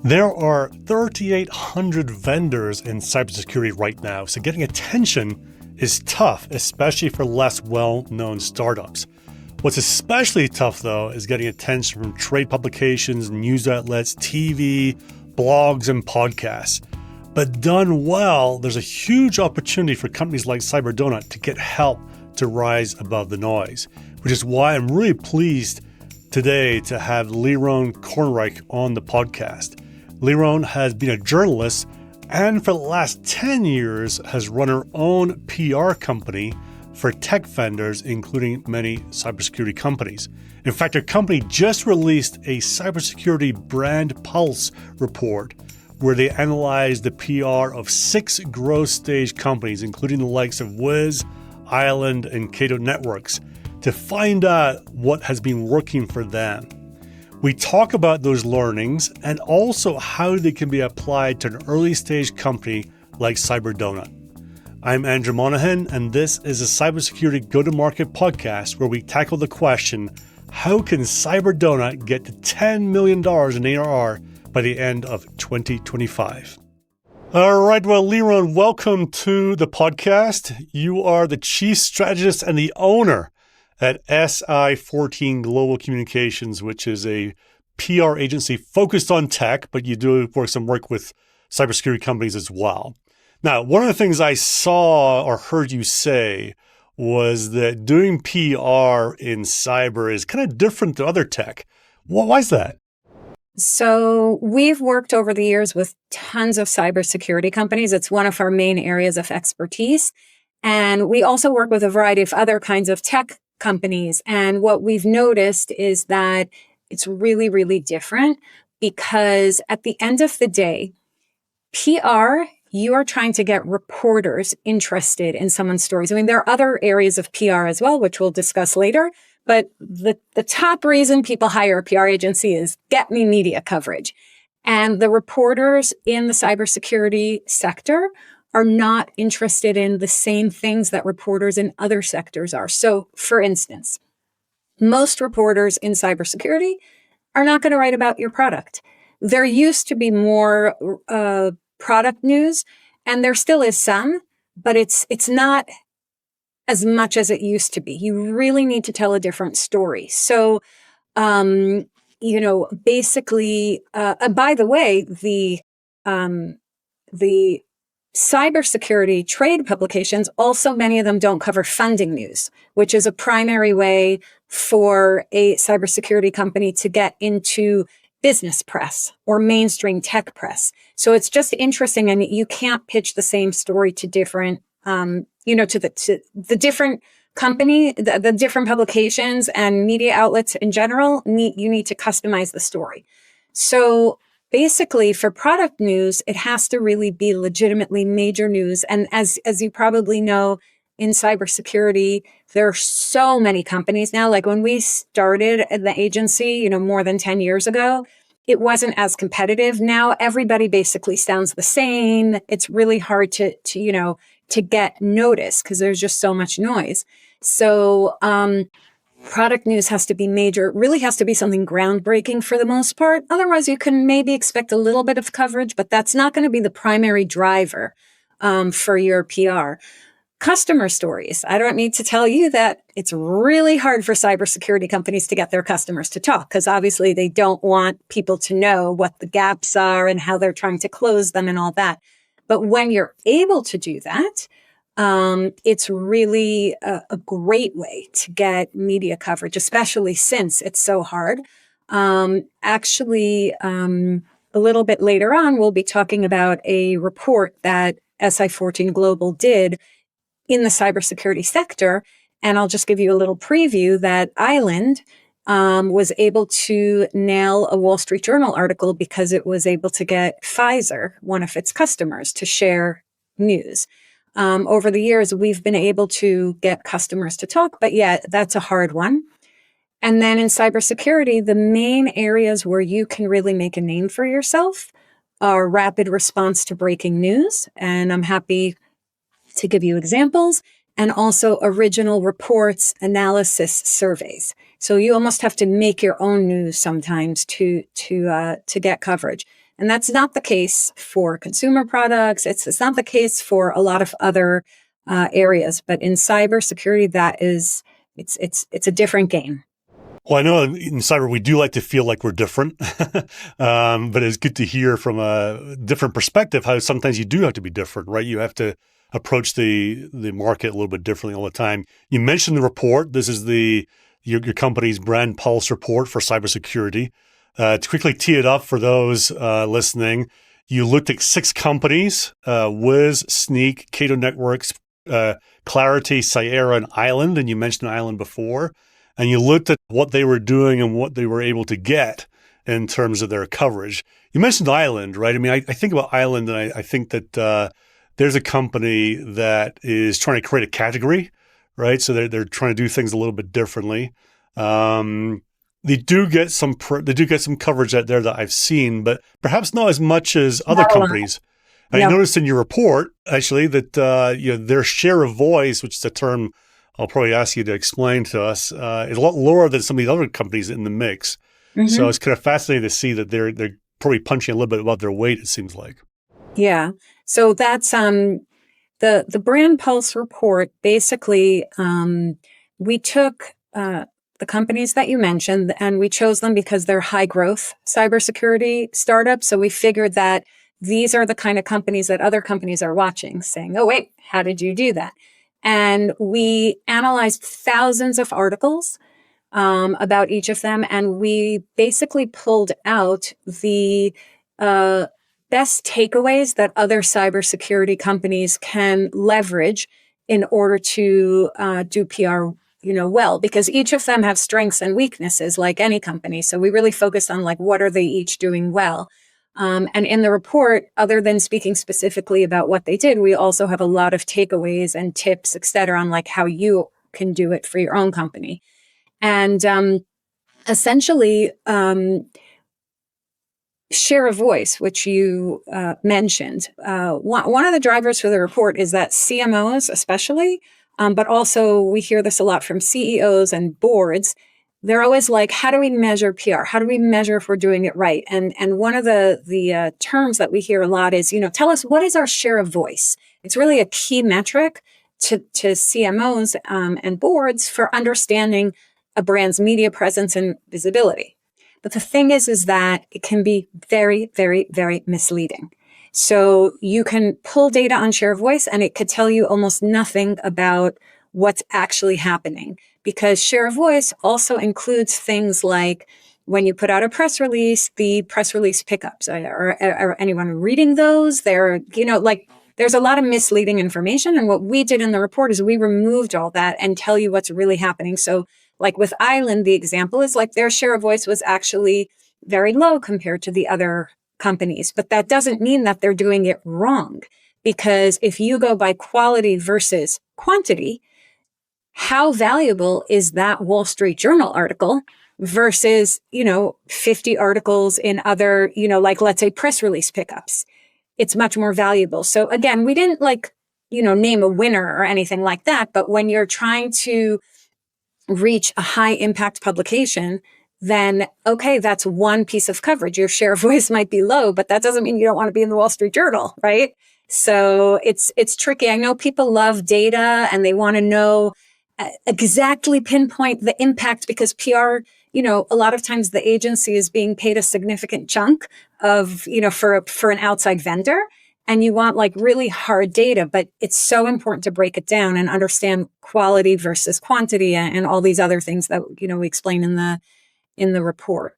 There are 3,800 vendors in cybersecurity right now, so getting attention is tough, especially for less well-known startups. What's especially tough, though, is getting attention from trade publications, news outlets, TV, blogs, and podcasts. But done well, there's a huge opportunity for companies like CyberDonut to get help to rise above the noise, which is why I'm really pleased today to have Leron Kornreich on the podcast. Leron has been a journalist and for the last 10 years has run her own PR company for tech vendors, including many cybersecurity companies. In fact, her company just released a cybersecurity brand pulse report where they analyzed the PR of 6 growth stage companies, including the likes of Wiz, Island, and Cato Networks, to find out what has been working for them. We talk about those learnings and also how they can be applied to an early stage company like CyberDonut. I'm Andrew Monaghan, and this is a Cybersecurity Go-To-Market Podcast where we tackle the question, how can CyberDonut get to $10 million in ARR by the end of 2025? All right, well, Leron, welcome to the podcast. You are the chief strategist and the owner at SI14 Global Communications, which is a PR agency focused on tech, but you do some work with cybersecurity companies as well. Now, one of the things I saw or heard you say was that doing PR in cyber is kind of different to other tech. Why is that? So we've worked over the years with tons of cybersecurity companies. It's one of our main areas of expertise. And we also work with a variety of other kinds of tech companies. And what we've noticed is that it's really, really different because at the end of the day, PR, you are trying to get reporters interested in someone's stories. I mean, there are other areas of PR as well, which we'll discuss later. But the top reason people hire a PR agency is get me media coverage. And the reporters in the cybersecurity sector are not interested in the same things that reporters in other sectors are. So, for instance, most reporters in cybersecurity are not going to write about your product. There used to be more product news, and there still is some, but it's not as much as it used to be. You really need to tell a different story. So, basically, by the way, the cybersecurity trade publications, also many of them don't cover funding news, which is a primary way for a cybersecurity company to get into business press or mainstream tech press. So it's just interesting, and you can't pitch the same story to different, to the different company, the different publications and media outlets in general. You need to customize the story. So basically, for product news, it has to really be legitimately major news. And as you probably know, in cybersecurity, there are so many companies now. Like when we started at the agency, more than 10 years ago, it wasn't as competitive. Now everybody basically sounds the same. It's really hard to get noticed because there's just so much noise. So, product news has to be major. It really has to be something groundbreaking for the most part. Otherwise, you can maybe expect a little bit of coverage, but that's not going to be the primary driver for your PR. Customer stories. I don't need to tell you that it's really hard for cybersecurity companies to get their customers to talk because obviously they don't want people to know what the gaps are and how they're trying to close them and all that. But when you're able to do that, it's really a great way to get media coverage, especially since it's so hard. A little bit later on, we'll be talking about a report that SI14 Global did in the cybersecurity sector. And I'll just give you a little preview that Island was able to nail a Wall Street Journal article because it was able to get Pfizer, one of its customers, to share news. Over the years, we've been able to get customers to talk, but yeah, that's a hard one. And then in cybersecurity, the main areas where you can really make a name for yourself are rapid response to breaking news. And I'm happy to give you examples, and also original reports, analysis, surveys. So you almost have to make your own news sometimes to get coverage. And that's not the case for consumer products. It's not the case for a lot of other areas. But in cybersecurity, it's a different game. Well, I know in cyber, we do like to feel like we're different, but it's good to hear from a different perspective how sometimes you do have to be different, right? You have to approach the market a little bit differently all the time. You mentioned the report. This is your company's brand pulse report for cybersecurity. To quickly tee it up for those listening, you looked at 6 companies, Wiz, Sneak, Cato Networks, Clarity, Sierra, and Island, and you mentioned Island before. And you looked at what they were doing and what they were able to get in terms of their coverage. You mentioned Island, right? I mean, I think about Island, and I think that there's a company that is trying to create a category, right? So they're trying to do things a little bit differently. They do get some coverage out there that I've seen, but perhaps not as much as other companies. I noticed in your report actually that their share of voice, which is a term I'll probably ask you to explain to us, is a lot lower than some of the other companies in the mix. Mm-hmm. So it's kind of fascinating to see that they're probably punching a little bit above their weight, it seems like. Yeah. So that's the Brand Pulse report. Basically, we took the companies that you mentioned and we chose them because they're high growth cybersecurity startups. So we figured that these are the kind of companies that other companies are watching, saying, "Oh, wait, how did you do that?" And we analyzed thousands of articles about each of them, and we basically pulled out the best takeaways that other cybersecurity companies can leverage in order to do PR, well, because each of them have strengths and weaknesses like any company. So we really focused on what are they each doing well. And in the report, other than speaking specifically about what they did, we also have a lot of takeaways and tips, et cetera, on how you can do it for your own company. And essentially, share of voice, which you mentioned. One of the drivers for the report is that CMOs especially, but also we hear this a lot from CEOs and boards. They're always like, how do we measure PR? How do we measure if we're doing it right? And one of the terms that we hear a lot is, tell us, what is our share of voice? It's really a key metric to CMOs and boards for understanding a brand's media presence and visibility. But the thing is that it can be very, very, very misleading. So you can pull data on share of voice and it could tell you almost nothing about what's actually happening, because share of voice also includes things like when you put out a press release, the press release pickups. Are anyone reading those? There's a lot of misleading information. And what we did in the report is we removed all that and tell you what's really happening. So with Island, the example is their share of voice was actually very low compared to the other companies. But that doesn't mean that they're doing it wrong, because if you go by quality versus quantity, how valuable is that Wall Street Journal article versus, 50 articles in other, let's say press release pickups? It's much more valuable. So again, we didn't name a winner or anything like that. But when you're trying to reach a high impact publication, then okay, that's one piece of coverage. Your share of voice might be low, but that doesn't mean you don't want to be in the Wall Street Journal, right? So it's tricky. I know people love data and they want to know exactly pinpoint the impact, because PR, a lot of times the agency is being paid a significant chunk of, for an outside vendor, and you want really hard data, but it's so important to break it down and understand quality versus quantity and all these other things that, we explain in the report.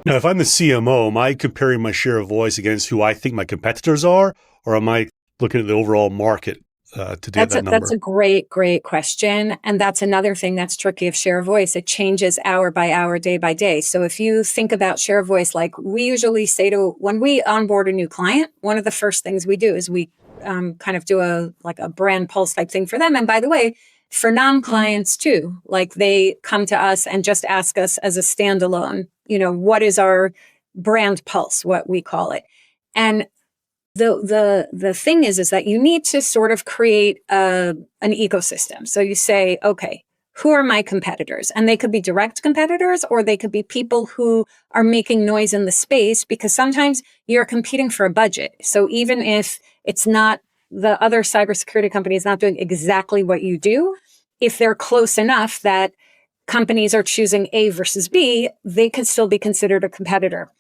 Now, if I'm the CMO, am I comparing my share of voice against who I think my competitors are, or am I looking at the overall market to get that number? That's a great, great question. And that's another thing that's tricky of share of voice. It changes hour by hour, day by day. So if you think about share of voice, we usually say when we onboard a new client, one of the first things we do is we kind of do a brand pulse type thing for them. And by the way, for non-clients too, they come to us and just ask us as a standalone, what is our brand pulse, what we call it. And the thing is that you need to sort of create an ecosystem. So you say, okay, who are my competitors? And they could be direct competitors, or they could be people who are making noise in the space, because sometimes you're competing for a budget. So even if it's not, the other cybersecurity company is not doing exactly what you do, if they're close enough that companies are choosing A versus B, they could still be considered a competitor.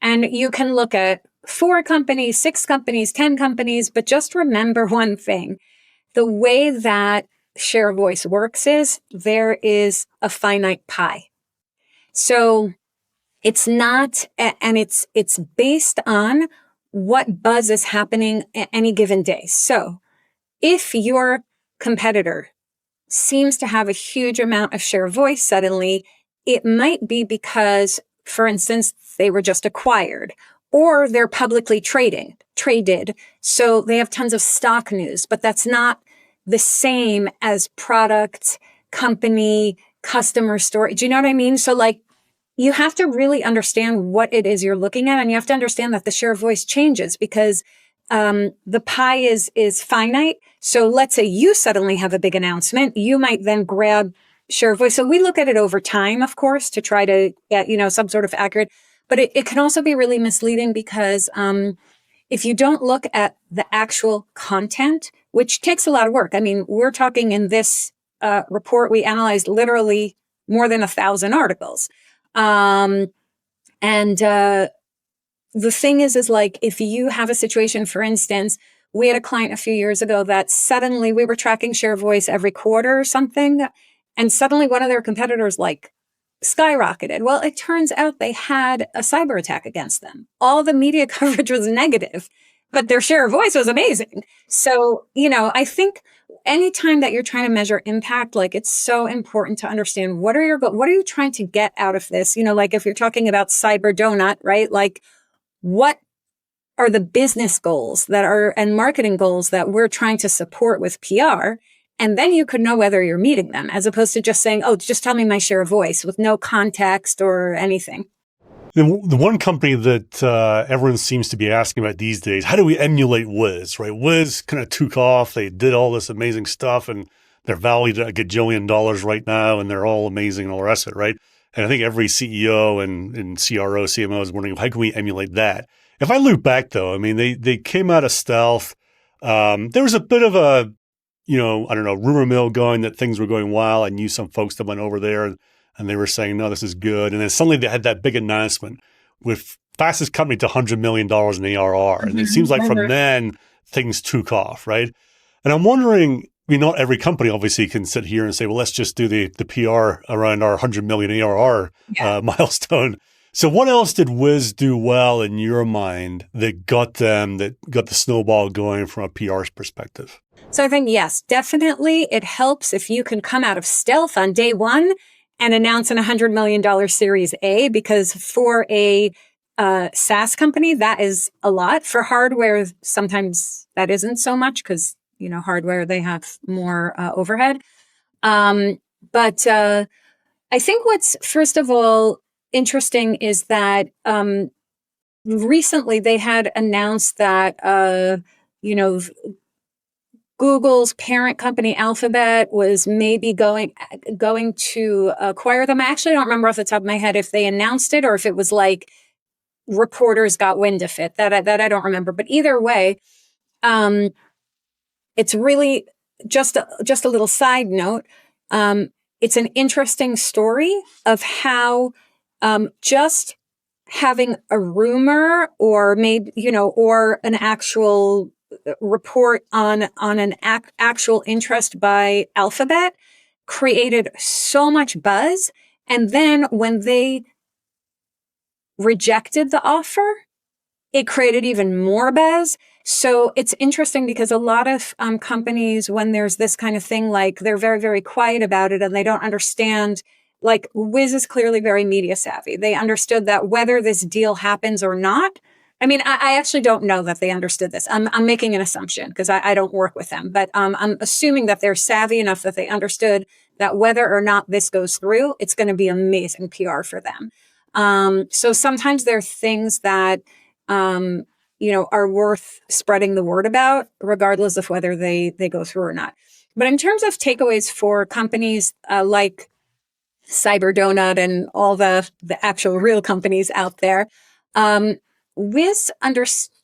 And you can look at 4 companies, 6 companies, 10 companies, but just remember one thing. The way that share of voice works is there is a finite pie. So it's not, and it's based on what buzz is happening at any given day. So if your competitor seems to have a huge amount of share of voice suddenly, it might be because, for instance, they were just acquired, or they're publicly traded. So they have tons of stock news, but that's not the same as product, company, customer story. Do you know what I mean? So like, you have to really understand what it is you're looking at, and you have to understand that the share of voice changes because the pie is finite. So let's say you suddenly have a big announcement, you might then grab share of voice. So we look at it over time, of course, to try to get, some sort of accurate, but it can also be really misleading because if you don't look at the actual content, which takes a lot of work. I mean, we're talking in this report, we analyzed literally more than 1,000 articles. The thing is like, if you have a situation, for instance, we had a client a few years ago that suddenly we were tracking share of voice every quarter or something. And suddenly one of their competitors like skyrocketed. Well, it turns out they had a cyber attack against them. All the media coverage was negative, but their share of voice was amazing. So, I think anytime that you're trying to measure impact, like it's so important to understand what are you trying to get out of this? Like if you're talking about cyber donut, right? Like, what are the business goals and marketing goals that we're trying to support with PR? And then you could know whether you're meeting them, as opposed to just saying, oh, just tell me my share of voice with no context or anything. The one company that everyone seems to be asking about these days, how do we emulate Wiz, right? Wiz kind of took off. They did all this amazing stuff, and they're valued at $1 gajillion right now, and they're all amazing and all the rest of it, right? And I think every CEO and CRO, CMO is wondering, how can we emulate that? If I look back, though, I mean, they came out of stealth. There was a bit of a, I don't know, rumor mill going that things were going well. I knew some folks that went over there and they were saying, no, this is good. And then suddenly they had that big announcement with fastest company to $100 million in ARR. And it seems like from then things took off, right? And I'm wondering, not every company obviously can sit here and say, well, let's just do the PR around our 100 million ARR milestone. So what else did Wiz do well in your mind that got the snowball going from a PR perspective? So I think, yes, definitely it helps if you can come out of stealth on day one and announce an $100 million Series A, because for a SaaS company, that is a lot. For hardware, sometimes that isn't so much because, hardware, they have more overhead. But I think what's, first of all, interesting is that recently they had announced that, Google's parent company Alphabet was maybe going to acquire them. I actually don't remember off the top of my head if they announced it or if it was like reporters got wind of it. That I don't remember. But either way, it's really just a little side note. It's an interesting story of how just having a rumor or maybe, or an actual report on an actual interest by Alphabet created so much buzz. And then when they rejected the offer, it created even more buzz. So it's interesting because a lot of companies, when there's this kind of thing, like they're very, very quiet about it and they don't understand. Like Wiz is clearly very media savvy. They understood that whether this deal happens or not. I mean, I actually don't know that they understood this. I'm making an assumption because I don't work with them, but I'm assuming that they're savvy enough that they understood that whether or not this goes through, it's going to be amazing PR for them. So sometimes there are things that, are worth spreading the word about, regardless of whether they go through or not. But in terms of takeaways for companies like Cyberdonut and all the actual real companies out there, Wiz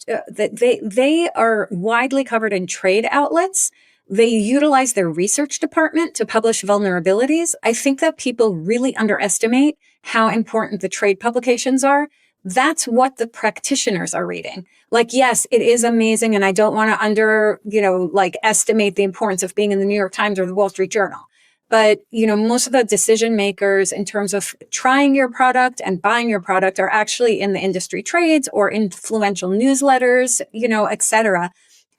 that they are widely covered in trade outlets. They utilize their research department to publish vulnerabilities. I think that people really underestimate how important the trade publications are. That's what the practitioners are reading. Like, yes, it is amazing. And I don't want to estimate the importance of being in the New York Times or the Wall Street Journal. But, most of the decision makers in terms of trying your product and buying your product are actually in the industry trades or influential newsletters, et cetera.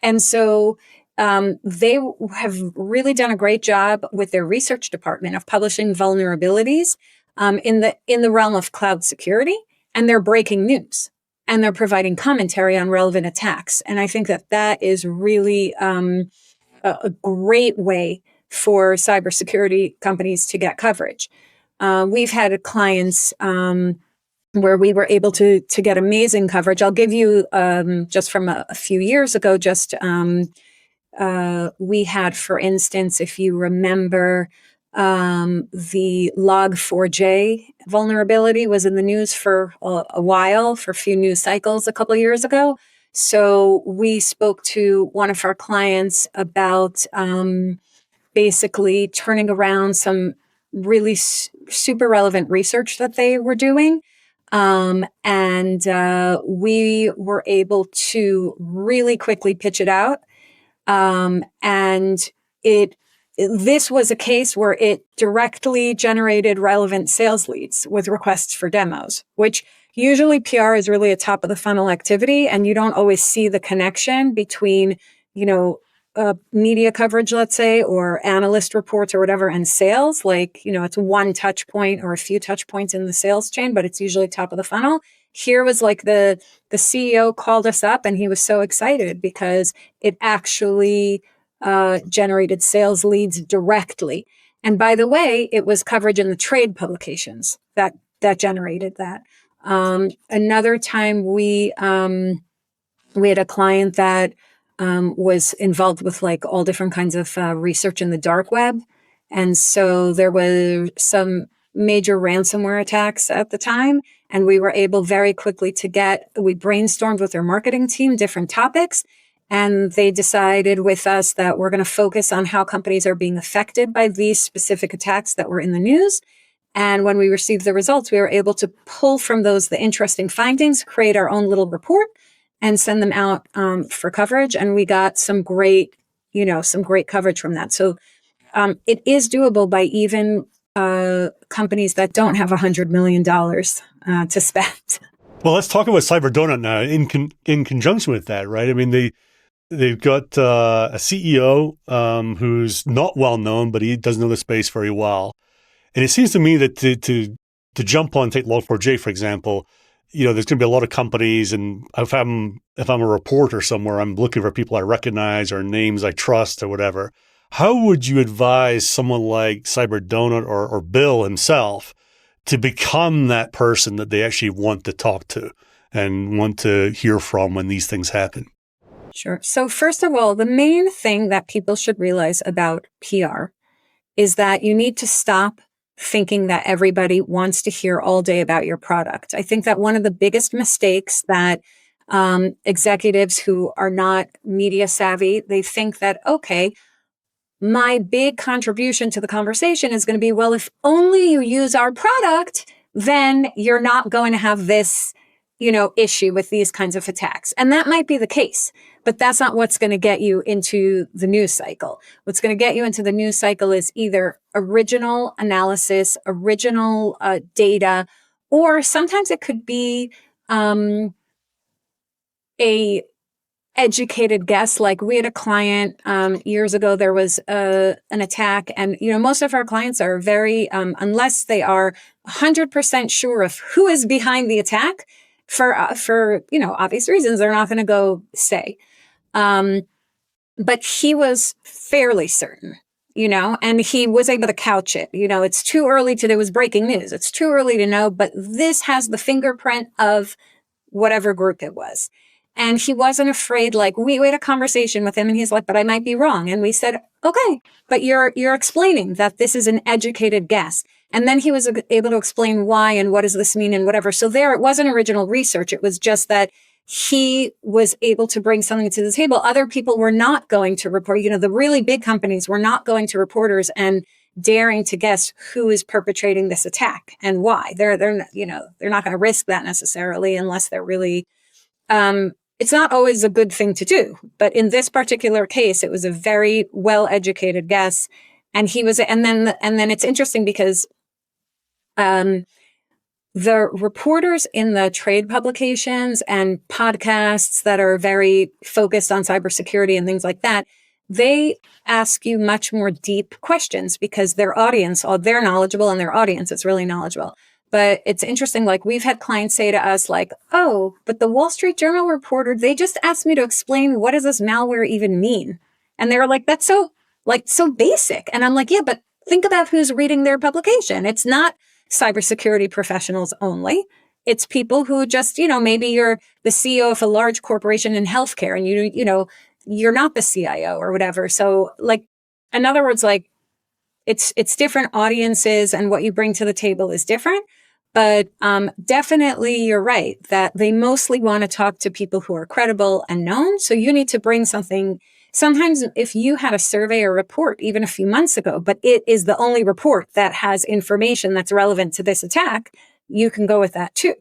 And so they have really done a great job with their research department of publishing vulnerabilities in the realm of cloud security, and they're breaking news and they're providing commentary on relevant attacks. And I think that is really a great way for cybersecurity companies to get coverage. We've had clients where we were able to get amazing coverage. I'll give you just from a few years ago. We had, for instance, if you remember, the Log4j vulnerability was in the news for a while, for a few news cycles a couple of years ago. So we spoke to one of our clients about basically turning around some really super relevant research that they were doing. And we were able to really quickly pitch it out. This was a case where it directly generated relevant sales leads with requests for demos, which usually PR is really a top of the funnel activity. And you don't always see the connection between, media coverage, let's say, or analyst reports or whatever, and sales. It's one touch point or a few touch points in the sales chain, but it's usually top of the funnel. Here was like the CEO called us up and he was so excited because it actually generated sales leads directly. And by the way, it was coverage in the trade publications that generated that. Another time we had a client that was involved with like all different kinds of research in the dark web. And so there were some major ransomware attacks at the time. And we were able very quickly we brainstormed with their marketing team, different topics. And they decided with us that we're going to focus on how companies are being affected by these specific attacks that were in the news. And when we received the results, we were able to pull from those the interesting findings, create our own little report, and send them out for coverage. And we got some great coverage from that. So it is doable by even companies that don't have $100 million to spend. Well, let's talk about Cyberdonut now in conjunction with that, right? I mean, they've got a CEO who's not well known, but he does know the space very well. And it seems to me that to jump on, take Log4j, for example, there's going to be a lot of companies, and if I'm a reporter somewhere, I'm looking for people I recognize or names I trust or whatever. How would you advise someone like Cyberdonut or Bill himself to become that person that they actually want to talk to and want to hear from when these things happen? Sure. So first of all, the main thing that people should realize about PR is that you need to stop thinking that everybody wants to hear all day about your product. I think that one of the biggest mistakes that executives who are not media savvy, they think that, okay, my big contribution to the conversation is going to be, well, if only you use our product, then you're not going to have this, issue with these kinds of attacks. And that might be the case, but that's not what's going to get you into the news cycle. What's going to get you into the news cycle is either original analysis, original data, or sometimes it could be a educated guess. Like we had a client years ago, there was an attack, and most of our clients are very, unless they are 100% sure of who is behind the attack, for obvious reasons, they're not going to go say. But he was fairly certain, and he was able to couch it. It's too early it was breaking news. It's too early to know, but this has the fingerprint of whatever group it was. And he wasn't afraid. Like, we had a conversation with him and he's like, but I might be wrong. And we said, okay, but you're explaining that this is an educated guess. And then he was able to explain why and what does this mean and whatever. So there, it wasn't original research. It was just that he was able to bring something to the table. Other people were not going to report, the really big companies were not going to reporters and daring to guess who is perpetrating this attack and why. They're not going to risk that necessarily unless they're really, it's not always a good thing to do. But in this particular case, it was a very well-educated guess. And then it's interesting because, the reporters in the trade publications and podcasts that are very focused on cybersecurity and things like that, they ask you much more deep questions because their audience, they're knowledgeable and their audience is really knowledgeable. But it's interesting, like we've had clients say to us like, oh, but the Wall Street Journal reporter, they just asked me to explain what does this malware even mean? And they were like, that's so basic. And I'm like, yeah, but think about who's reading their publication. It's not cybersecurity professionals only. It's people who just, maybe you're the CEO of a large corporation in healthcare and you're not the CIO or whatever. So like, in other words, like it's different audiences and what you bring to the table is different. But definitely you're right that they mostly want to talk to people who are credible and known. So you need to bring something. Sometimes if you had a survey or report even a few months ago, but it is the only report that has information that's relevant to this attack, you can go with that too.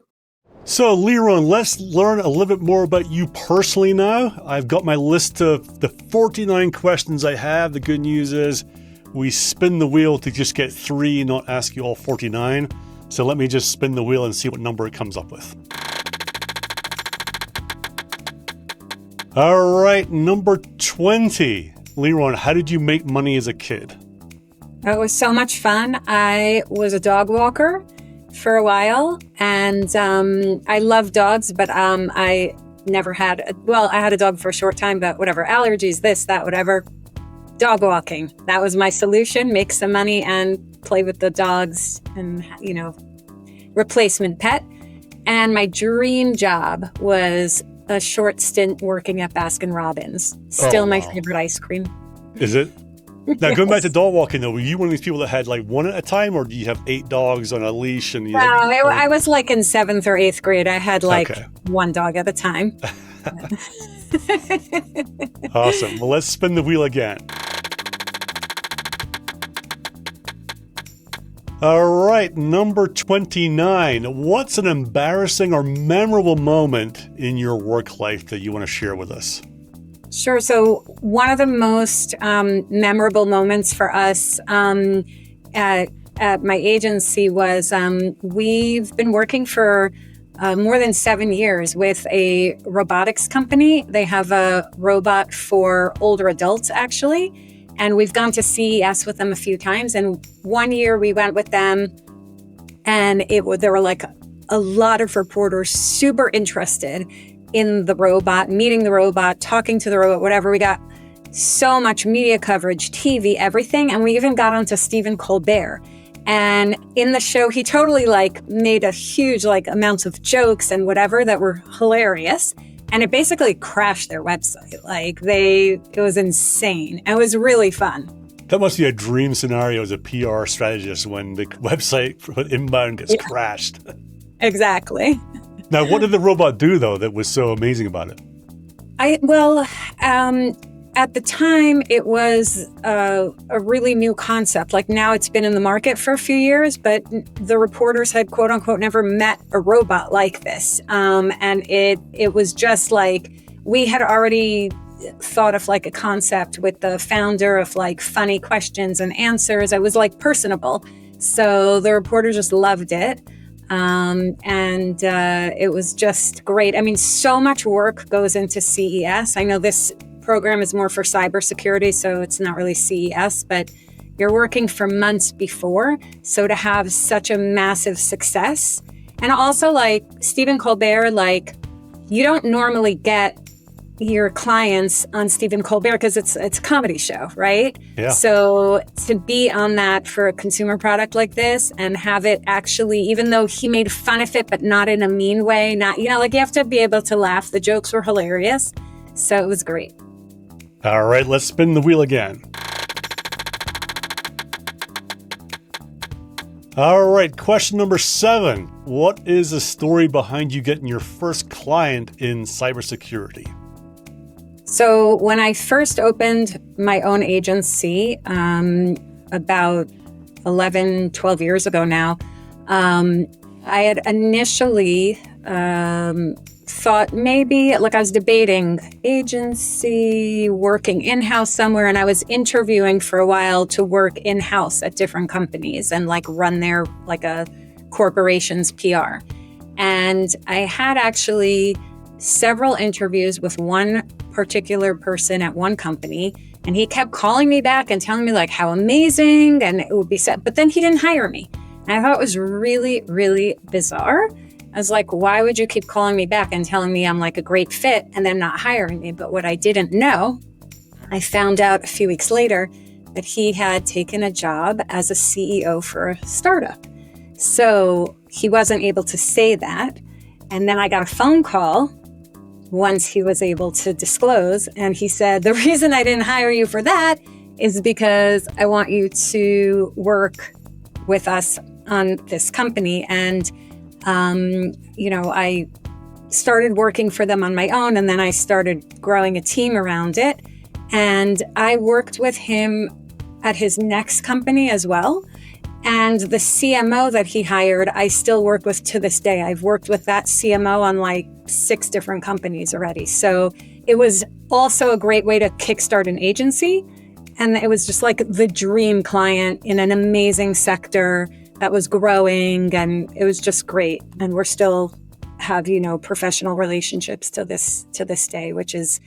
So Leron, let's learn a little bit more about you personally now. I've got my list of the 49 questions I have. The good news is we spin the wheel to just get 3, not ask you all 49. So let me just spin the wheel and see what number it comes up with. All right, number 20. Leron, how did you make money as a kid? It was so much fun. I was a dog walker for a while, and I love dogs, but I never had, I had a dog for a short time, but whatever, allergies, this, that, whatever. Dog walking. That was my solution, make some money and play with the dogs and, replacement pet. And my dream job was a short stint working at Baskin-Robbins. Still my favorite ice cream. Is it? Now, going back to dog walking, though, were you one of these people that had like one at a time, or do you have 8 dogs on a leash? And I was like in 7th or 8th grade. I had one dog at a time. Awesome. Well, let's spin the wheel again. All right, number 29. What's an embarrassing or memorable moment in your work life that you want to share with us? Sure. So one of the most memorable moments for us at my agency was we've been working for more than 7 years with a robotics company. They have a robot for older adults, actually. And we've gone to CES with them a few times. And one year we went with them and there were like a lot of reporters super interested in the robot, meeting the robot, talking to the robot, whatever. We got so much media coverage, TV, everything. And we even got onto Stephen Colbert. And in the show, he totally made a huge amounts of jokes and whatever that were hilarious. And it basically crashed their website. It was insane. It was really fun. That must be a dream scenario as a PR strategist when the website for inbound gets crashed. Exactly. Now, what did the robot do, though, that was so amazing about it? At the time, it was a really new concept. Now it's been in the market for a few years, but the reporters had, quote unquote, never met a robot like this. And it was just we had already thought of a concept with the founder of funny questions and answers. It was personable. So the reporters just loved it. And it was just great. I mean, so much work goes into CES. I know this program is more for cybersecurity, so it's not really CES, but you're working for months before. So to have such a massive success, and also Stephen Colbert, you don't normally get your clients on Stephen Colbert because it's a comedy show, right? Yeah. So to be on that for a consumer product like this and have it actually, even though he made fun of it, but not in a mean way, not, like you have to be able to laugh. The jokes were hilarious. So it was great. All right, let's spin the wheel again. All right, question number 7. What is the story behind you getting your first client in cybersecurity? So when I first opened my own agency about 11, 12 years ago now, I had initially thought maybe, like I was debating agency, working in-house somewhere, and I was interviewing for a while to work in-house at different companies and like run their like a corporation's PR. And I had actually several interviews with one particular person at one company, and he kept calling me back and telling me like how amazing and it would be set, but then he didn't hire me. And I thought it was really, really bizarre. I was like, why would you keep calling me back and telling me I'm like a great fit and then not hiring me? But what I didn't know, I found out a few weeks later that he had taken a job as a CEO for a startup. So he wasn't able to say that. And then I got a phone call once he was able to disclose. And he said, the reason I didn't hire you for that is because I want you to work with us on this company. And I started working for them on my own, and then I started growing a team around it. And I worked with him at his next company as well. And the CMO that he hired, I still work with to this day. I've worked with that CMO on like 6 different companies already. So it was also a great way to kickstart an agency. And it was just like the dream client in an amazing sector that was growing, and it was just great. And we're still have, professional relationships to this day, which is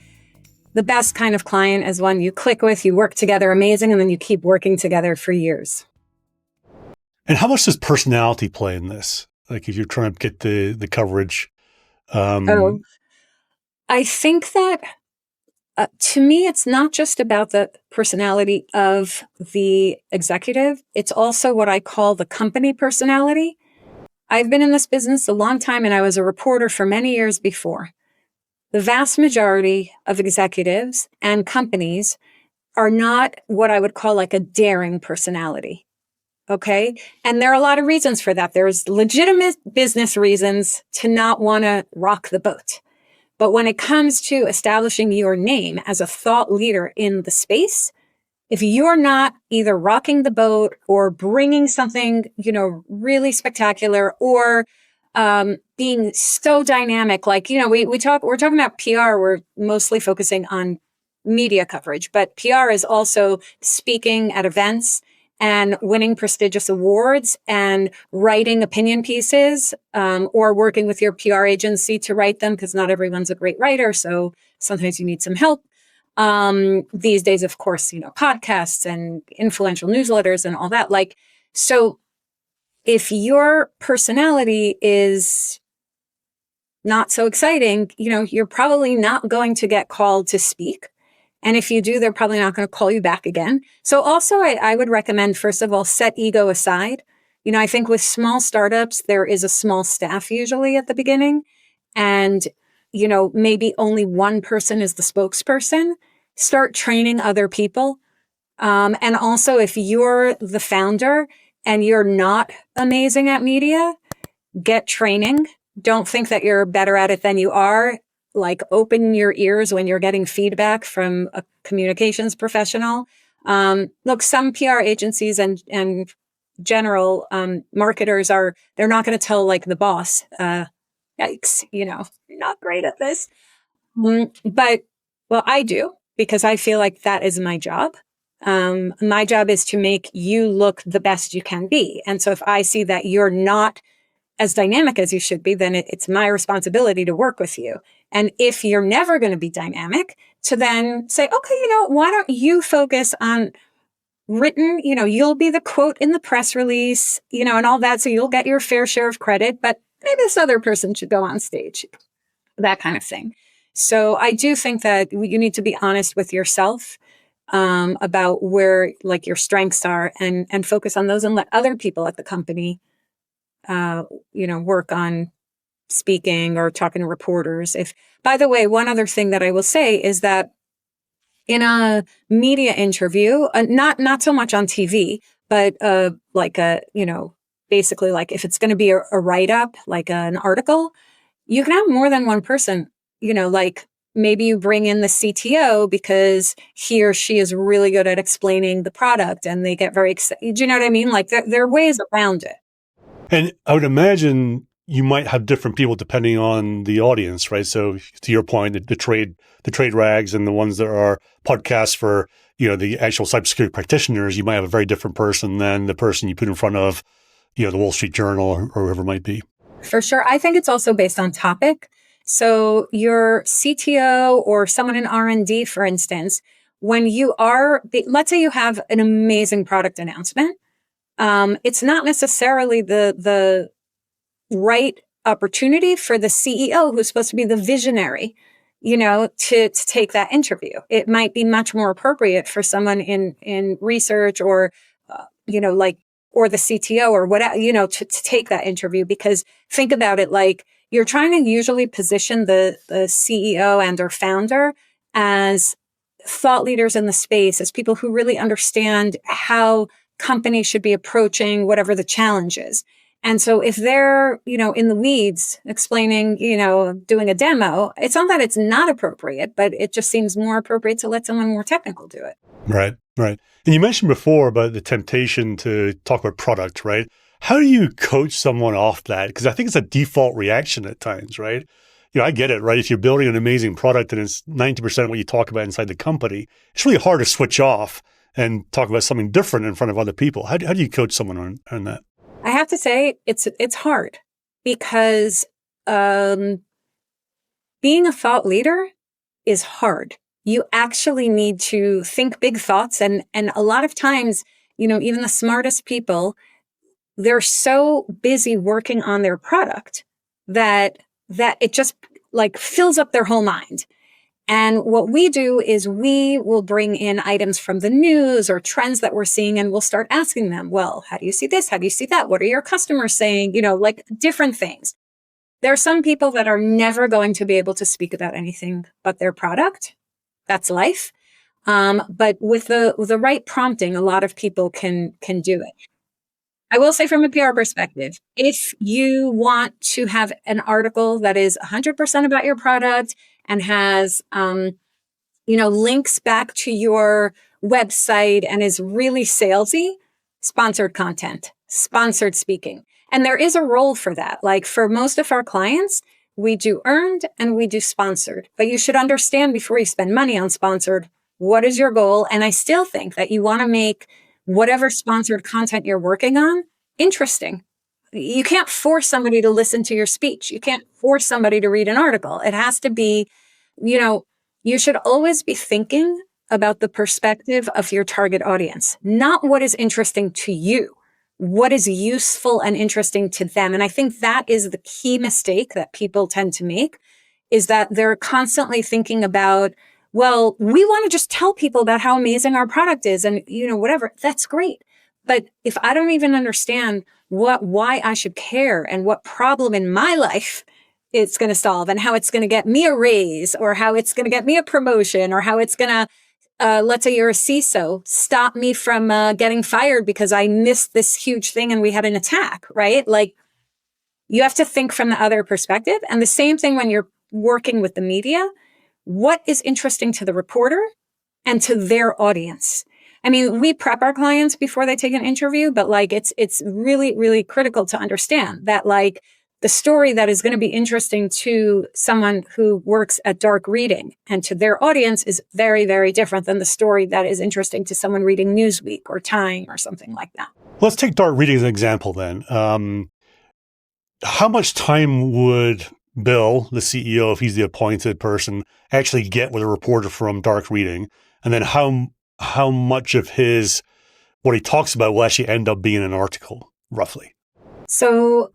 the best kind of client, as one you click with, you work together amazing, and then you keep working together for years. And how much does personality play in this? Like if you're trying to get the coverage? I think that to me, it's not just about the personality of the executive. It's also what I call the company personality. I've been in this business a long time, and I was a reporter for many years before. The vast majority of executives and companies are not what I would call like a daring personality. Okay. And there are a lot of reasons for that. There's legitimate business reasons to not want to rock the boat. But when it comes to establishing your name as a thought leader in the space, if you're not either rocking the boat or bringing something, really spectacular, or being so dynamic, like, we're talking about PR, we're mostly focusing on media coverage, but PR is also speaking at events and winning prestigious awards and writing opinion pieces, or working with your PR agency to write them, because not everyone's a great writer. So sometimes you need some help. These days, of course, podcasts and influential newsletters and all that. So if your personality is not so exciting, you're probably not going to get called to speak. And if you do, they're probably not going to call you back again. So also, I would recommend, first of all, set ego aside. I think with small startups, there is a small staff usually at the beginning. And, maybe only one person is the spokesperson. Start training other people. And also, if you're the founder and you're not amazing at media, get training. Don't think that you're better at it than you are. Like, open your ears when you're getting feedback from a communications professional. Look, some PR agencies and general marketers they're not going to tell like the boss, yikes, you're not great at this. But, well, I do, because I feel like that is my job. My job is to make you look the best you can be. And so if I see that you're not as dynamic as you should be, then it's my responsibility to work with you. And if you're never going to be dynamic, to then say, okay, why don't you focus on written, you'll be the quote in the press release, and all that. So you'll get your fair share of credit, but maybe this other person should go on stage, that kind of thing. So I do think that you need to be honest with yourself about where like your strengths are and focus on those and let other people at the company, work on speaking or talking to reporters. By the way, one other thing that I will say is that in a media interview, not so much on TV, but basically like if it's going to be a write-up, like an article, you can have more than one person, like maybe you bring in the CTO because he or she is really good at explaining the product and they get very excited. Do you know what I mean? Like there are ways around it. And I would imagine you might have different people depending on the audience, right? So to your point, the trade rags and the ones that are podcasts for, the actual cybersecurity practitioners, you might have a very different person than the person you put in front of, the Wall Street Journal or whoever it might be. For sure. I think it's also based on topic. So your CTO or someone in R&D, for instance, when let's say you have an amazing product announcement, it's not necessarily the right opportunity for the CEO, who's supposed to be the visionary, to take that interview. It might be much more appropriate for someone in research or, or the CTO or whatever, to take that interview. Because think about it, like you're trying to usually position the CEO and or founder as thought leaders in the space, as people who really understand how companies should be approaching whatever the challenge is. And so if they're, in the weeds explaining, doing a demo, it's not that it's not appropriate, but it just seems more appropriate to let someone more technical do it. Right. And you mentioned before about the temptation to talk about product, right? How do you coach someone off that? Because I think it's a default reaction at times, right? I get it, right? If you're building an amazing product and it's 90% what you talk about inside the company, it's really hard to switch off and talk about something different in front of other people. How do you coach someone on that? I have to say it's hard because being a thought leader is hard. You actually need to think big thoughts. And a lot of times, even the smartest people, they're so busy working on their product that it just like fills up their whole mind. And what we do is we will bring in items from the news or trends that we're seeing, and we'll start asking them, well, how do you see this? How do you see that? What are your customers saying? Like different things. There are some people that are never going to be able to speak about anything but their product. That's life. But with the right prompting, a lot of people can do it. I will say from a PR perspective, if you want to have an article that is 100% about your product and has, links back to your website and is really salesy, sponsored content, sponsored speaking. And there is a role for that. Like for most of our clients, we do earned and we do sponsored, but you should understand before you spend money on sponsored, what is your goal? And I still think that you want to make whatever sponsored content you're working on interesting. You can't force somebody to listen to your speech. You can't force somebody to read an article. It has to be, you should always be thinking about the perspective of your target audience, not what is interesting to you, what is useful and interesting to them. And I think that is the key mistake that people tend to make, is that they're constantly thinking about, well, we want to just tell people about how amazing our product is and, whatever. That's great. But if I don't even understand why I should care and what problem in my life it's going to solve and how it's going to get me a raise or how it's going to get me a promotion or how it's going to, let's say you're a CISO, stop me from getting fired because I missed this huge thing and we had an attack, right? Like you have to think from the other perspective. And the same thing when you're working with the media, what is interesting to the reporter and to their audience? I mean, we prep our clients before they take an interview, but like it's really, really critical to understand that like the story that is going to be interesting to someone who works at dark reading and to their audience is very, very different than the story that is interesting to someone reading Newsweek or Time or something like that. Let's take dark reading as an example then. How much time would Bill, the CEO, if he's the appointed person, actually get with a reporter from dark reading? And then how much of what he talks about will actually end up being an article, roughly? So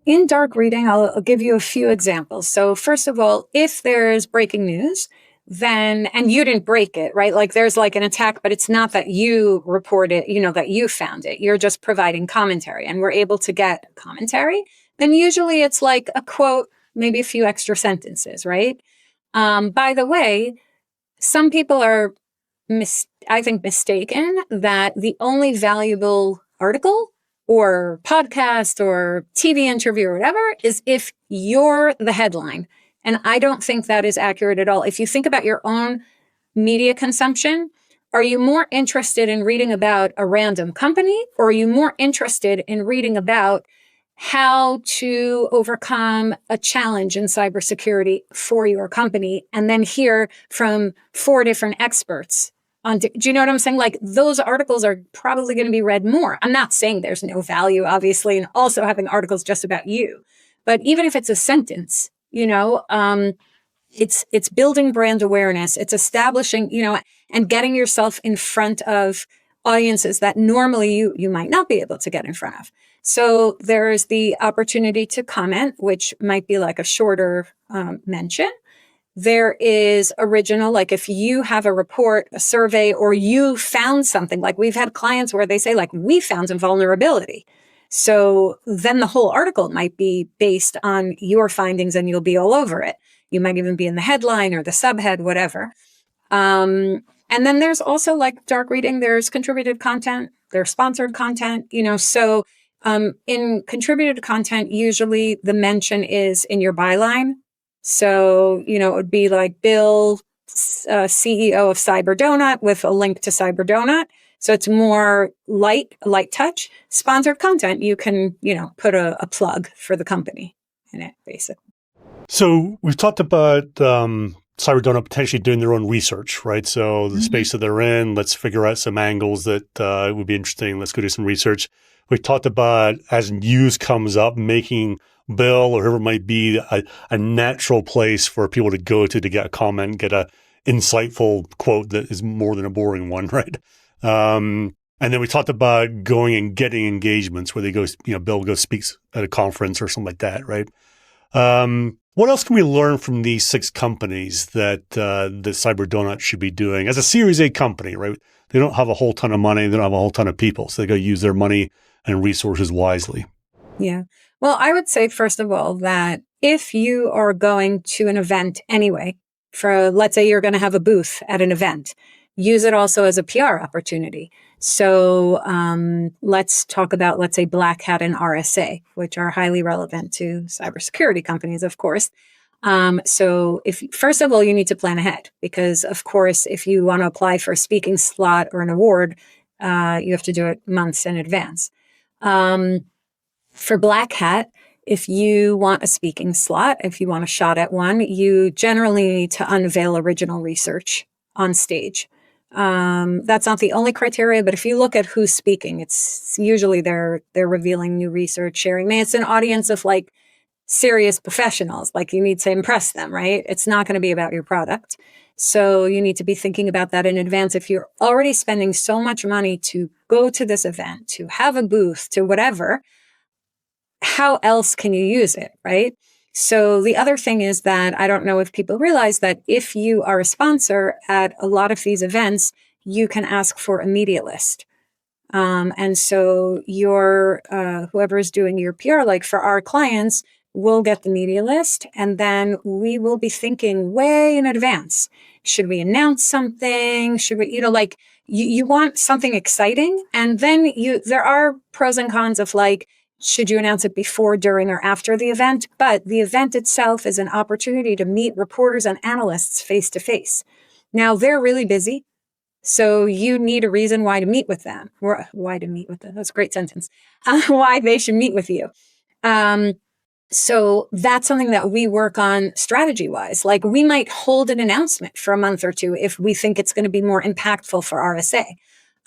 in dark reading, I'll give you a few examples. So first of all, if there's breaking news, then, and you didn't break it, right? Like there's like an attack, but it's not that you report it, that you found it. You're just providing commentary and we're able to get commentary. Then usually it's like a quote, maybe a few extra sentences, right? By the way, some people are, I think, mistaken that the only valuable article or podcast or TV interview or whatever is if you're the headline. And I don't think that is accurate at all. If you think about your own media consumption, are you more interested in reading about a random company, or are you more interested in reading about how to overcome a challenge in cybersecurity for your company and then hear from 4 different experts? Do you know what I'm saying? Like those articles are probably going to be read more. I'm not saying there's no value, obviously, in also having articles just about you. But even if it's a sentence, it's building brand awareness. It's establishing, and getting yourself in front of audiences that normally you might not be able to get in front of. So there's the opportunity to comment, which might be like a shorter mention. There is original, like if you have a report, a survey, or you found something, like we've had clients where they say like, we found a vulnerability. So then the whole article might be based on your findings and you'll be all over it. You might even be in the headline or the subhead, whatever. And then there's also like dark reading, there's contributed content, there's sponsored content, so in contributed content, usually the mention is in your byline. So, it would be like Bill, CEO of Cyberdonut with a link to Cyberdonut. So it's more light touch. Sponsored content, you can, put a plug for the company in it, basically. So we've talked about Cyberdonut potentially doing their own research, right? So the space that they're in, let's figure out some angles that would be interesting. Let's go do some research. We talked about as news comes up, making Bill or whoever it might be a natural place for people to go to get a comment, get a insightful quote that is more than a boring one, right? And then we talked about going and getting engagements where they go, Bill goes speaks at a conference or something like that, right? What else can we learn from these 6 companies that the Cyberdonut should be doing as a Series A company, right? They don't have a whole ton of money. They don't have a whole ton of people. So they got to use their money and resources wisely. Yeah. Well, I would say, first of all, that if you are going to an event anyway, let's say you're going to have a booth at an event, use it also as a PR opportunity. So let's talk about, let's say, Black Hat and RSA, which are highly relevant to cybersecurity companies, of course. So first of all, you need to plan ahead because, of course, if you want to apply for a speaking slot or an award, you have to do it months in advance. For Black Hat, if you want a speaking slot, if you want a shot at one, you generally need to unveil original research on stage. That's not the only criteria, but if you look at who's speaking, it's usually they're revealing new research, sharing. It's an audience of like serious professionals. Like you need to impress them, right? It's not going to be about your product. So you need to be thinking about that in advance. If you're already spending so much money to go to this event, to have a booth, to whatever, how else can you use it, right? So the other thing is that I don't know if people realize that if you are a sponsor at a lot of these events, you can ask for a media list. And so your whoever is doing your PR, like for our clients, will get the media list, and then we will be thinking way in advance. Should we announce something? Should we, like you want something exciting, and then there are pros and cons of like, should you announce it before, during, or after the event? But the event itself is an opportunity to meet reporters and analysts face to face. Now they're really busy. So you need a reason why to meet with them. Why to meet with them? That's a great sentence. Why they should meet with you. So that's something that we work on strategy-wise. Like we might hold an announcement for a month or two if we think it's going to be more impactful for RSA.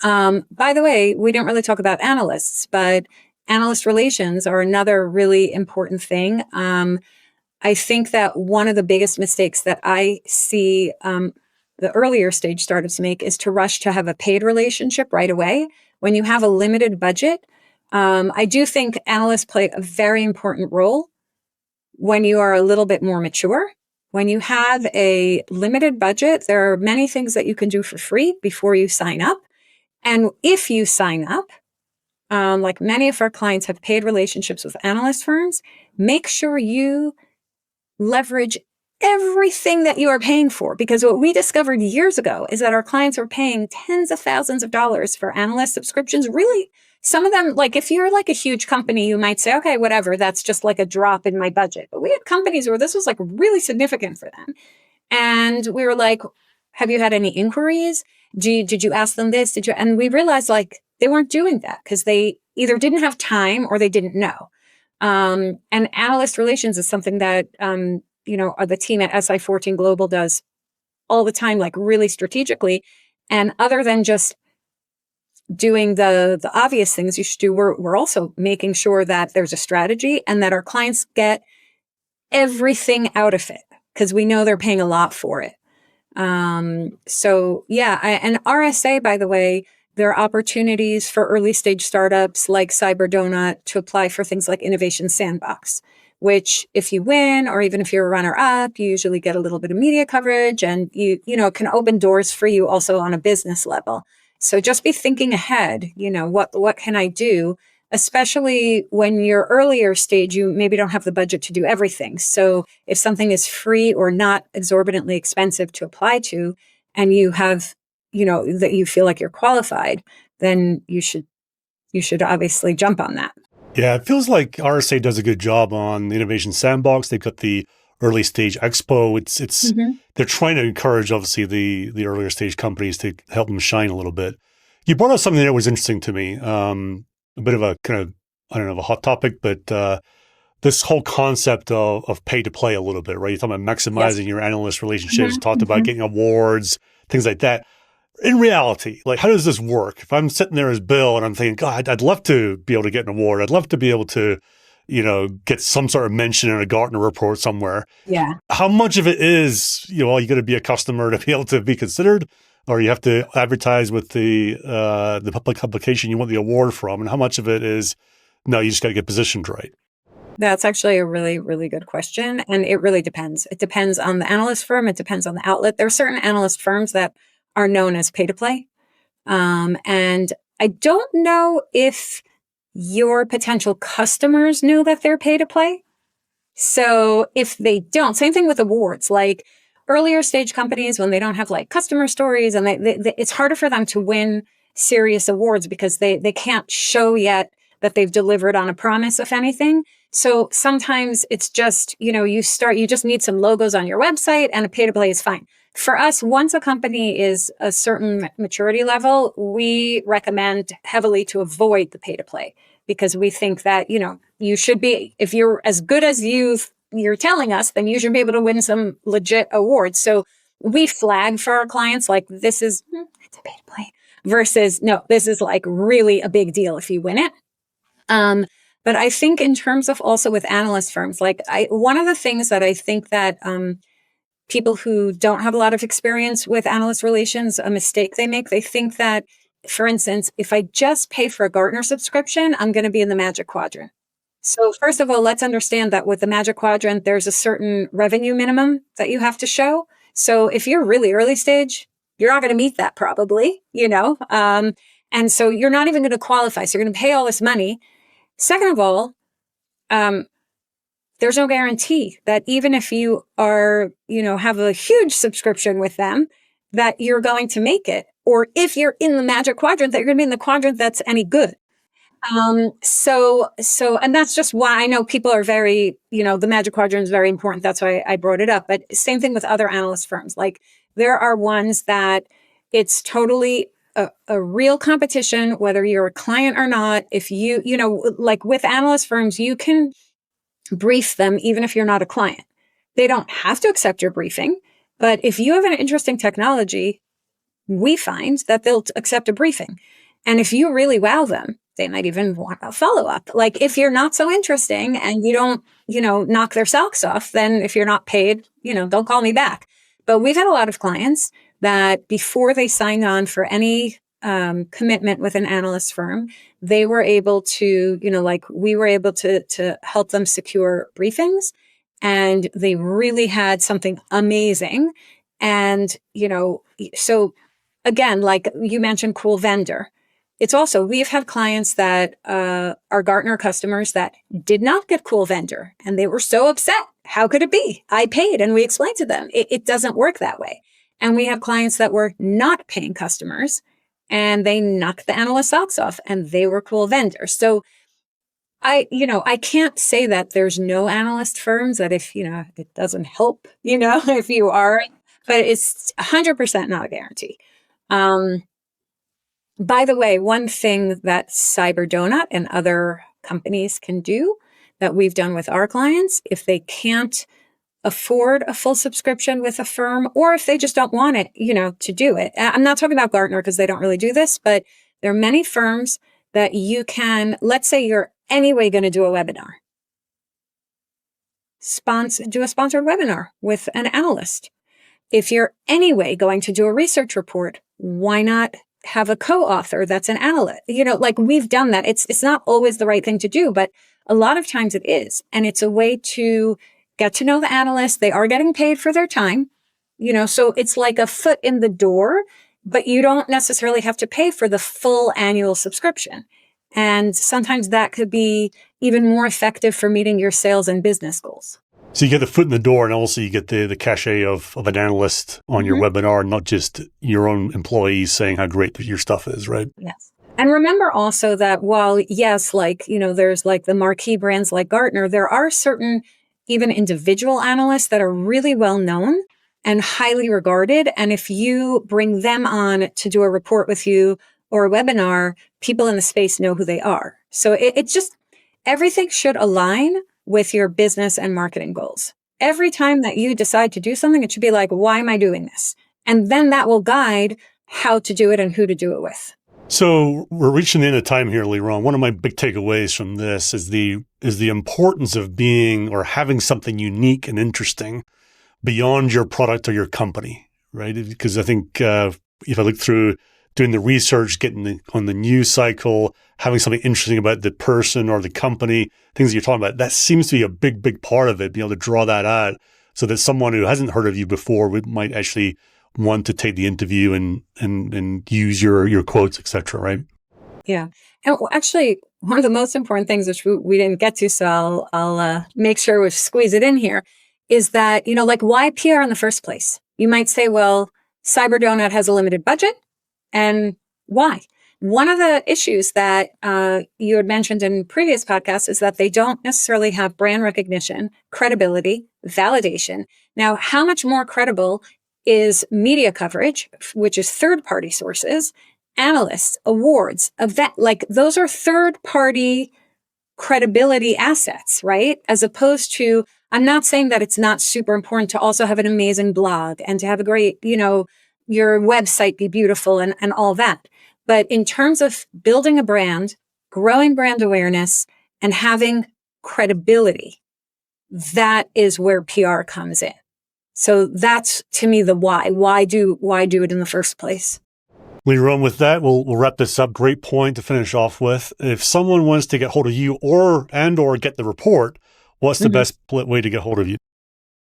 By the way, we didn't really talk about analysts, but analyst relations are another really important thing. I think that one of the biggest mistakes that I see the earlier stage startups make is to rush to have a paid relationship right away. When you have a limited budget, I do think analysts play a very important role when you are a little bit more mature. When you have a limited budget, there are many things that you can do for free before you sign up. And if you sign up, like many of our clients have paid relationships with analyst firms, make sure you leverage everything that you are paying for. Because what we discovered years ago is that our clients are paying tens of thousands of dollars for analyst subscriptions. Really, some of them, like if you're like a huge company, you might say, okay, whatever, that's just like a drop in my budget. But we had companies where this was like really significant for them. And we were like, have you had any inquiries? Did you ask them this? And we realized like they weren't doing that because they either didn't have time or they didn't know. And analyst relations is something that, the team at SI14 Global does all the time, like really strategically. And other than just doing the obvious things you should do, we're also making sure that there's a strategy and that our clients get everything out of it because we know they're paying a lot for it. And RSA, by the way, there are opportunities for early stage startups like Cyberdonut to apply for things like Innovation Sandbox, which if you win, or even if you're a runner up, you usually get a little bit of media coverage and it can open doors for you also on a business level. So just be thinking ahead, what can I do? Especially when you're earlier stage, you maybe don't have the budget to do everything. So if something is free or not exorbitantly expensive to apply to, and you have, that you feel like you're qualified, then you should obviously jump on that. Yeah, it feels like RSA does a good job on the Innovation Sandbox. They've got the early stage expo. It's They're trying to encourage obviously the earlier stage companies to help them shine a little bit. You brought up something that was interesting to me. A bit of a kind of, I don't know, a hot topic, but this whole concept of pay to play a little bit, right? You're talking about maximizing your analyst relationships, talked about getting awards, things like that. In reality, like how does this work? If I'm sitting there as Bill and I'm thinking, God, I'd love to be able to get an award. I'd love to be able to, get some sort of mention in a Gartner report somewhere. Yeah. How much of it is, you got to be a customer to be able to be considered? Or you have to advertise with the public publication you want the award from, and how much of it is, no, you just got to get positioned right? That's actually a really, really good question. And it really depends. It depends on the analyst firm. It depends on the outlet. There are certain analyst firms that are known as pay to play. And I don't know if your potential customers know that they're pay to play. So if they don't, same thing with awards, like earlier stage companies, when they don't have like customer stories and it's harder for them to win serious awards because they can't show yet that they've delivered on a promise of anything. So sometimes it's just, you just need some logos on your website and a pay to play is fine. For us, once a company is a certain maturity level, we recommend heavily to avoid the pay to play because we think that, you should be, if you're as good as you're telling us, then you should be able to win some legit awards. So we flag for our clients, like this is, it's a pay to play versus no, this is like really a big deal if you win it. But I think in terms of also with analyst firms, one of the things that I think that, people who don't have a lot of experience with analyst relations, a mistake they make, they think that, for instance, if I just pay for a Gartner subscription, I'm going to be in the Magic Quadrant. So first of all, let's understand that with the Magic Quadrant, there's a certain revenue minimum that you have to show. So if you're really early stage, you're not going to meet that probably, and so you're not even going to qualify. So you're going to pay all this money. Second of all, there's no guarantee that even if you are, have a huge subscription with them, that you're going to make it. Or if you're in the Magic Quadrant, that you're going to be in the quadrant that's any good. And that's just why I know people are very, the Magic Quadrant is very important. That's why I brought it up. But same thing with other analyst firms. Like there are ones that it's totally a real competition, whether you're a client or not. If like with analyst firms, you can brief them even if you're not a client. They don't have to accept your briefing, but if you have an interesting technology, we find that they'll accept a briefing. And if you really wow them, they might even want a follow-up. Like if you're not so interesting and you don't, knock their socks off, then if you're not paid, don't call me back. But we've had a lot of clients that before they signed on for any commitment with an analyst firm, they were able to, we were able to help them secure briefings, and they really had something amazing. And, so again, like you mentioned, cool vendor. It's also, we've had clients that are Gartner customers that did not get cool vendor, and they were so upset. How could it be? I paid, and we explained to them, it doesn't work that way. And we have clients that were not paying customers, and they knocked the analyst socks off, and they were cool vendors. So I can't say that there's no analyst firms that if, it doesn't help, if you are, but it's 100% not a guarantee. By the way, one thing that CyberDonut and other companies can do that we've done with our clients, if they can't afford a full subscription with a firm, or if they just don't want it, to do it. I'm not talking about Gartner because they don't really do this, but there are many firms that you can, let's say you're anyway going to do a webinar. Do a sponsored webinar with an analyst. If you're anyway going to do a research report, why not have a co-author that's an analyst? Like we've done that. It's not always the right thing to do, but a lot of times it is. And it's a way to get to know the analyst. They are getting paid for their time, so it's like a foot in the door, but you don't necessarily have to pay for the full annual subscription. And sometimes that could be even more effective for meeting your sales and business goals. So you get the foot in the door, and also you get the cachet of an analyst on your webinar, not just your own employees saying how great your stuff is, right? Yes. And remember also that while, yes, there's like the marquee brands like Gartner, there are certain even individual analysts that are really well known and highly regarded. And if you bring them on to do a report with you or a webinar, people in the space know who they are. So it's just, everything should align with your business and marketing goals. Every time that you decide to do something, it should be like, why am I doing this? And then that will guide how to do it and who to do it with. So we're reaching the end of time here, Leron. One of my big takeaways from this is the importance of being or having something unique and interesting beyond your product or your company, right? Because I think if I look through doing the research, getting on the news cycle, having something interesting about the person or the company, things that you're talking about, that seems to be a big, big part of it, being able to draw that out so that someone who hasn't heard of you before might actually want to take the interview and use your quotes, et cetera, right? Yeah. And actually, one of the most important things, which we didn't get to, so I'll make sure we squeeze it in here, is that, why PR in the first place? You might say, well, CyberDonut has a limited budget. And why? One of the issues that you had mentioned in previous podcasts is that they don't necessarily have brand recognition, credibility, validation. Now, how much more credible is media coverage, which is third-party sources, analysts, awards, event, those are third-party credibility assets, right? As opposed to, I'm not saying that it's not super important to also have an amazing blog and to have a great, your website be beautiful and all that. But in terms of building a brand, growing brand awareness, and having credibility, that is where PR comes in. So that's, to me, the why. Why do it in the first place? Leron, with that, we'll wrap this up. Great point to finish off with. If someone wants to get hold of you or get the report, what's the best way to get hold of you?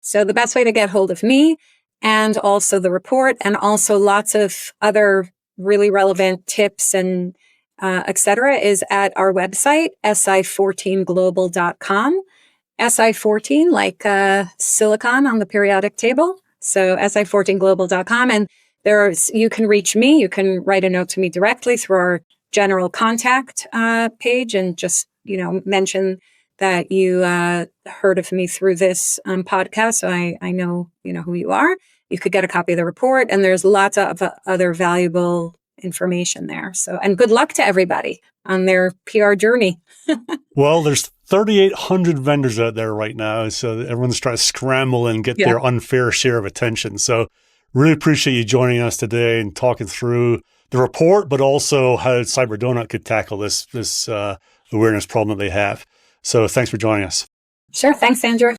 So the best way to get hold of me and also the report, and also lots of other really relevant tips and et cetera, is at our website, SI14global.com. SI14, like silicon on the periodic table. So SI14global.com. And you can reach me. You can write a note to me directly through our general contact page and just, mention that you heard of me through this podcast. So I know, who you are. You could get a copy of the report, and there's lots of other valuable information there. So, and good luck to everybody on their PR journey. Well, there's 3,800 vendors out there right now. So everyone's trying to scramble and get their unfair share of attention. So really appreciate you joining us today and talking through the report, but also how CyberDonut could tackle this awareness problem that they have. So thanks for joining us. Sure. Thanks, Andrew.